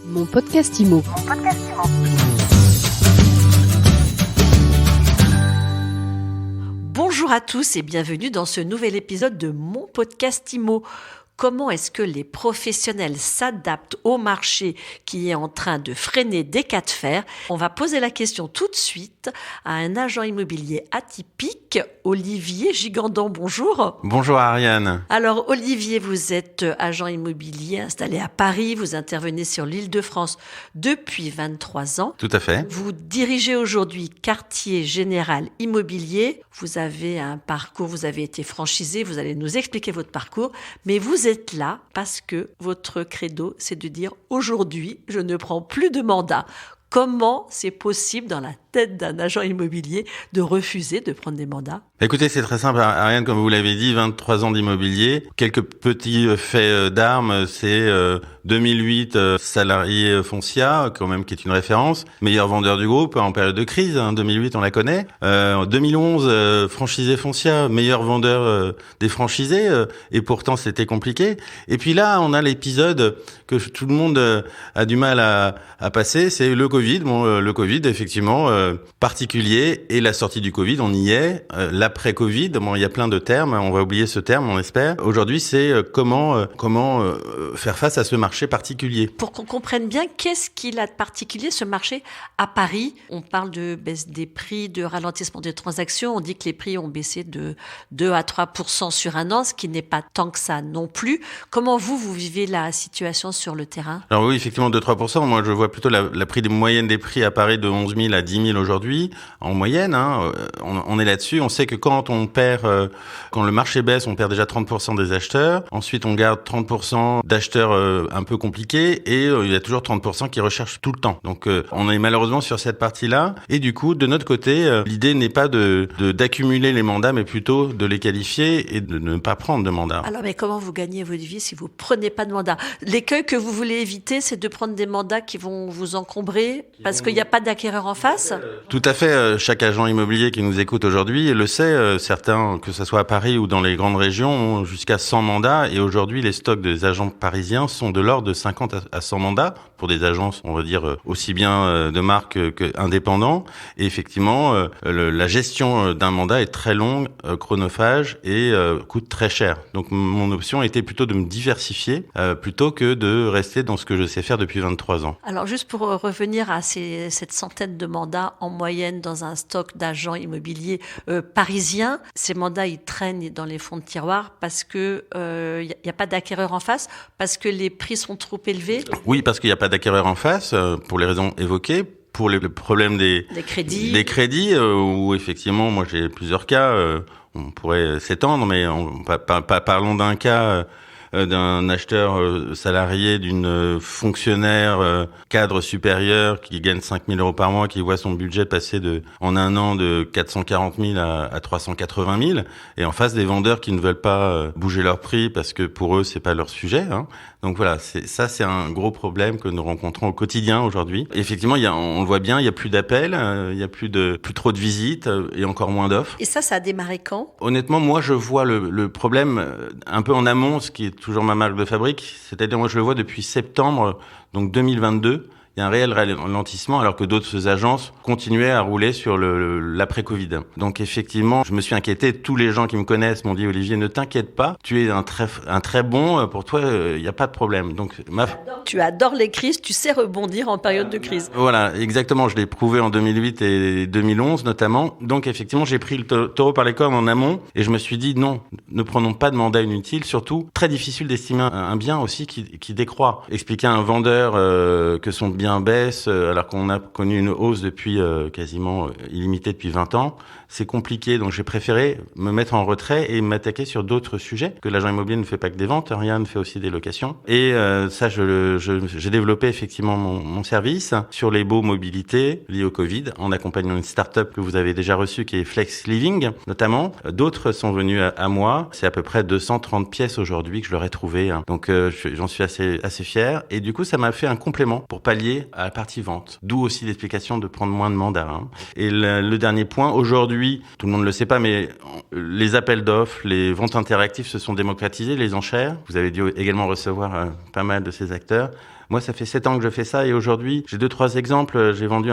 Mon podcast IMO. Bonjour à tous et bienvenue dans ce nouvel épisode de Mon podcast IMO. Comment est-ce que les professionnels s'adaptent au marché qui est en train de freiner des cas de fer? On va poser la question tout de suite à un agent immobilier atypique, Olivier Gigandon. Bonjour. Bonjour Ariane. Alors Olivier, vous êtes agent immobilier installé à Paris, vous intervenez sur l'Île-de-France depuis 23 ans. Tout à fait. Vous dirigez aujourd'hui Quartier Général Immobilier. Vous avez un parcours, vous avez été franchisé, vous allez nous expliquer votre parcours, mais vous êtes là parce que votre credo, c'est de dire aujourd'hui, je ne prends plus de mandat. Comment c'est possible dans la tête d'un agent immobilier de refuser de prendre des mandats? Écoutez, c'est très simple, Ariane, comme vous l'avez dit, 23 ans d'immobilier. Quelques petits faits d'armes, c'est 2008, salarié Foncia, quand même, qui est une référence. Meilleur vendeur du groupe en période de crise, 2008, on la connaît. En 2011, franchisé Foncia, meilleur vendeur des franchisés, et pourtant c'était compliqué. Et puis là, on a l'épisode que tout le monde a du mal à passer, c'est le Covid. Bon, le Covid, effectivement, particulier, et la sortie du Covid, on y est. L'après-Covid, bon, il y a plein de termes, on va oublier ce terme, on espère. Aujourd'hui, c'est comment faire face à ce marché particulier. Pour qu'on comprenne bien, qu'est-ce qu'il a de particulier, ce marché à Paris? On parle de baisse des prix, de ralentissement des transactions. On dit que les prix ont baissé de 2 à 3% sur un an, ce qui n'est pas tant que ça non plus. Comment vous vivez la situation sur le terrain? Alors oui, effectivement, 2-3%. Moi, je vois plutôt la moyenne des prix à Paris de 11 000 à 10 000 aujourd'hui, en moyenne. On est là-dessus. On sait que quand le marché baisse, on perd déjà 30% des acheteurs. Ensuite, on garde 30% d'acheteurs un peu compliqués, et il y a toujours 30% qui recherchent tout le temps. Donc, on est malheureusement sur cette partie-là. Et du coup, de notre côté, l'idée n'est pas d'accumuler les mandats, mais plutôt de les qualifier et de ne pas prendre de mandats. Alors, mais comment vous gagnez votre vie si vous prenez pas de mandat? L'écueil que vous voulez éviter, c'est de prendre des mandats qui vont vous encombrer parce qu'il n'y a pas d'acquéreur en face? Tout à fait. Chaque agent immobilier qui nous écoute aujourd'hui le sait. Certains, que ce soit à Paris ou dans les grandes régions, ont jusqu'à 100 mandats. Et aujourd'hui, les stocks des agents parisiens sont de l'ordre de 50 à 100 mandats pour des agences, on va dire, aussi bien de marque qu'indépendants. Et effectivement, la gestion d'un mandat est très longue, chronophage et coûte très cher. Donc, mon option était plutôt de me diversifier plutôt que de rester dans ce que je sais faire depuis 23 ans. Alors, juste pour revenir à cette centaine de mandats en moyenne dans un stock d'agents immobiliers parisiens, ces mandats, ils traînent dans les fonds de tiroir parce que y a pas d'acquéreur en face, parce que les prix sont trop élevés? Oui, parce qu'il n'y a pas d'acquéreur en face, pour les raisons évoquées. Pour le problème des crédits, où effectivement, moi j'ai plusieurs cas, on pourrait s'étendre, mais parlons d'un cas d'un acheteur salarié, d'une fonctionnaire cadre supérieur qui gagne 5 000 euros par mois, qui voit son budget passer en un an de 440 000 à 380 000, et en face des vendeurs qui ne veulent pas bouger leur prix parce que pour eux c'est pas leur sujet. Donc voilà, c'est un gros problème que nous rencontrons au quotidien aujourd'hui. Effectivement, on le voit bien, il y a plus d'appels, il y a plus trop de visites et encore moins d'offres. Et ça a démarré quand? Honnêtement, moi je vois le problème un peu en amont, ce qui est toujours ma marque de fabrique, c'est-à-dire moi je le vois depuis septembre donc 2022. Il y a un réel ralentissement alors que d'autres agences continuaient à rouler sur l'après-Covid. Donc effectivement, je me suis inquiété. Tous les gens qui me connaissent m'ont dit: Olivier, ne t'inquiète pas, tu es un très bon, pour toi, il n'y a pas de problème. Donc Tu adores les crises, tu sais rebondir en période de crise. Voilà, exactement. Je l'ai prouvé en 2008 et 2011 notamment. Donc effectivement, j'ai pris le taureau par les cornes en amont et je me suis dit non, ne prenons pas de mandat inutile. Surtout, très difficile d'estimer un bien aussi qui décroît. Expliquer à un vendeur que son bien baisse alors qu'on a connu une hausse depuis quasiment illimitée depuis 20 ans, c'est compliqué. Donc j'ai préféré me mettre en retrait et m'attaquer sur d'autres sujets, que l'agent immobilier ne fait pas que des ventes, Ariane fait aussi des locations. Et ça, j'ai développé effectivement mon service sur les baux mobilité liés au Covid, en accompagnant une start-up que vous avez déjà reçue qui est Flex Living notamment. D'autres sont venus à moi. C'est à peu près 230 pièces aujourd'hui que je leur ai trouvées. Donc j'en suis assez fier. Et du coup, ça m'a fait un complément pour pallier à la partie vente. D'où aussi l'explication de prendre moins de mandats. Et le dernier point, aujourd'hui, tout le monde ne le sait pas, mais les appels d'offres, les ventes interactives se sont démocratisées, les enchères. Vous avez dû également recevoir pas mal de ces acteurs. Moi, ça fait 7 ans que je fais ça et aujourd'hui, j'ai 2-3 exemples. J'ai vendu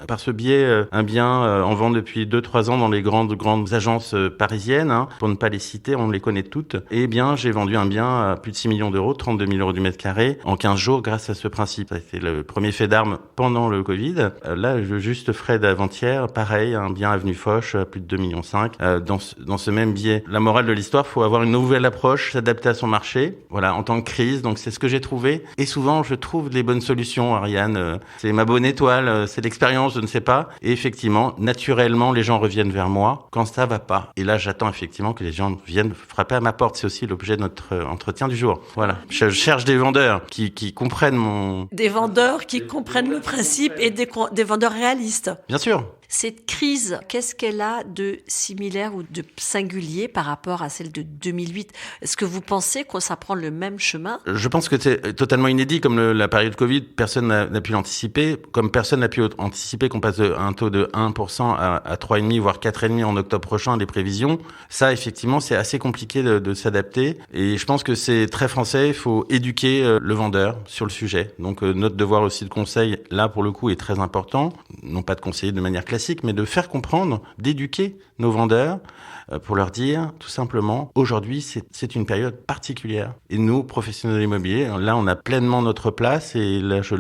par ce biais un bien en vente depuis 2-3 ans dans les grandes agences parisiennes. Pour ne pas les citer, on les connaît toutes. Et bien, j'ai vendu un bien à plus de 6 millions d'euros, 32 000 euros du mètre carré, en 15 jours grâce à ce principe. C'était le premier fait d'armes pendant le Covid. Là, juste frais d'avant-hier, pareil, un bien avenue Foch, plus de 2,5 millions. Dans ce même biais. La morale de l'histoire, faut avoir une nouvelle approche, s'adapter à son marché. Voilà, en temps de crise. Donc, c'est ce que j'ai trouvé. Et souvent, je trouve les bonnes solutions, Ariane. C'est ma bonne étoile, c'est l'expérience, je ne sais pas. Et effectivement, naturellement, les gens reviennent vers moi quand ça va pas. Et là, j'attends effectivement que les gens viennent frapper à ma porte. C'est aussi l'objet de notre entretien du jour. Voilà. Je cherche des vendeurs qui comprennent mon... Des vendeurs qui comprennent le principe et des vendeurs réalistes. Bien sûr. Cette crise, qu'est-ce qu'elle a de similaire ou de singulier par rapport à celle de 2008 ? Est-ce que vous pensez que ça prend le même chemin ? Je pense que c'est totalement inédit. Comme la période Covid, personne n'a pu l'anticiper. Comme personne n'a pu anticiper qu'on passe d'un taux de 1% à 3,5, voire 4,5 en octobre prochain, les prévisions. Ça, effectivement, c'est assez compliqué de s'adapter. Et je pense que c'est très français. Il faut éduquer le vendeur sur le sujet. Donc, notre devoir aussi de conseil, là, pour le coup, est très important. Non pas de conseiller de manière classique, mais de faire comprendre, d'éduquer nos vendeurs pour leur dire tout simplement, aujourd'hui, c'est une période particulière. Et nous, professionnels immobiliers, là, on a pleinement notre place et là, je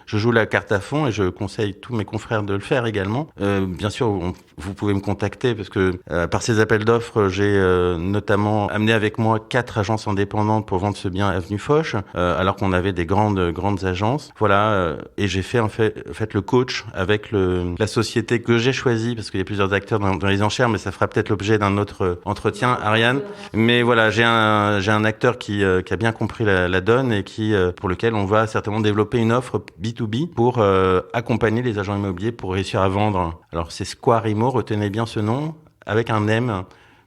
joue la carte à fond et je conseille tous mes confrères de le faire également. Bien sûr, vous pouvez me contacter parce que par ces appels d'offres, j'ai notamment amené avec moi 4 agences indépendantes pour vendre ce bien avenue Foch, alors qu'on avait des grandes agences. Voilà, et j'ai fait en fait le coach avec la société que j'ai choisie parce qu'il y a plusieurs acteurs dans les enchères, mais ça fera peut-être l'objet d'un autre entretien, Ariane. Mais voilà, j'ai un acteur qui a bien compris la donne et pour lequel on va certainement développer une offre B2B pour accompagner les agents immobiliers pour réussir à vendre. Alors c'est Square Immo, retenez bien ce nom, avec un M.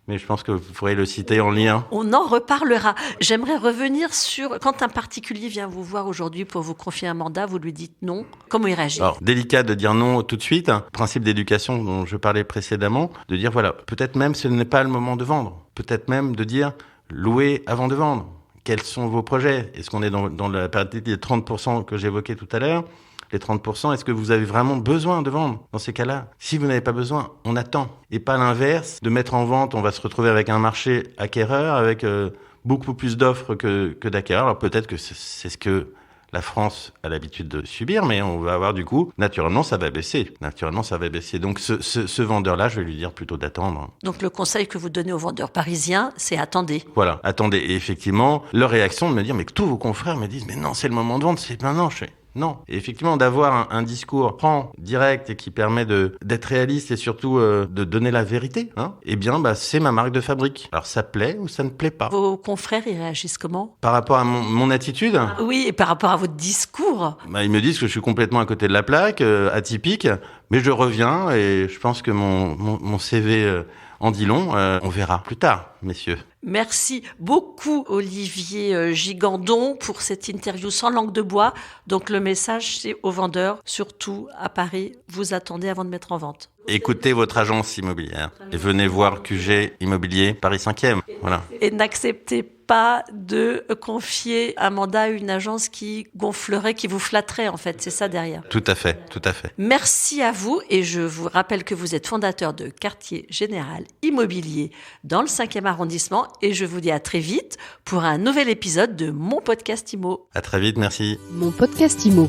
Mais je pense que vous pourrez le citer en lien. On en reparlera. J'aimerais revenir sur quand un particulier vient vous voir aujourd'hui pour vous confier un mandat, vous lui dites non. Comment il réagit ? Alors, délicat de dire non tout de suite. Principe d'éducation dont je parlais précédemment, de dire voilà, peut-être même ce n'est pas le moment de vendre. Peut-être même de dire louer avant de vendre. Quels sont vos projets ? Est-ce qu'on est dans la partie des 30% que j'évoquais tout à l'heure ? Les 30%, est-ce que vous avez vraiment besoin de vendre dans ces cas-là ? Si vous n'avez pas besoin, on attend. Et pas l'inverse, de mettre en vente, on va se retrouver avec un marché acquéreur, avec beaucoup plus d'offres que d'acquéreurs. Alors peut-être que c'est ce que la France a l'habitude de subir, mais on va avoir du coup, naturellement, ça va baisser. Donc ce vendeur-là, je vais lui dire plutôt d'attendre. Donc le conseil que vous donnez aux vendeurs parisiens, c'est attendez. Voilà, attendez. Et effectivement, leur réaction de me dire, mais que tous vos confrères me disent, mais non, c'est le moment de vendre, c'est maintenant. Non. Et effectivement, d'avoir un discours franc, direct et qui permet d'être réaliste et surtout de donner la vérité, eh bien, c'est ma marque de fabrique. Alors, ça plaît ou ça ne plaît pas. Vos confrères, ils réagissent comment ? Par rapport à mon attitude ? Oui, et par rapport à votre discours ? Ils me disent que je suis complètement à côté de la plaque, atypique, mais je reviens et je pense que mon CV en dit long. On verra plus tard, messieurs. Merci beaucoup Olivier Gigandon pour cette interview sans langue de bois. Donc le message c'est aux vendeurs, surtout à Paris, vous attendez avant de mettre en vente. Écoutez votre agence immobilière et venez voir QG Immobilier Paris 5e. Voilà. Et n'acceptez pas de confier un mandat à une agence qui gonflerait, qui vous flatterait en fait. C'est ça derrière. Tout à fait. Merci à vous et je vous rappelle que vous êtes fondateur de Quartier Général Immobilier dans le 5e arrondissement et je vous dis à très vite pour un nouvel épisode de Mon Podcast Immo. À très vite, merci. Mon Podcast Immo.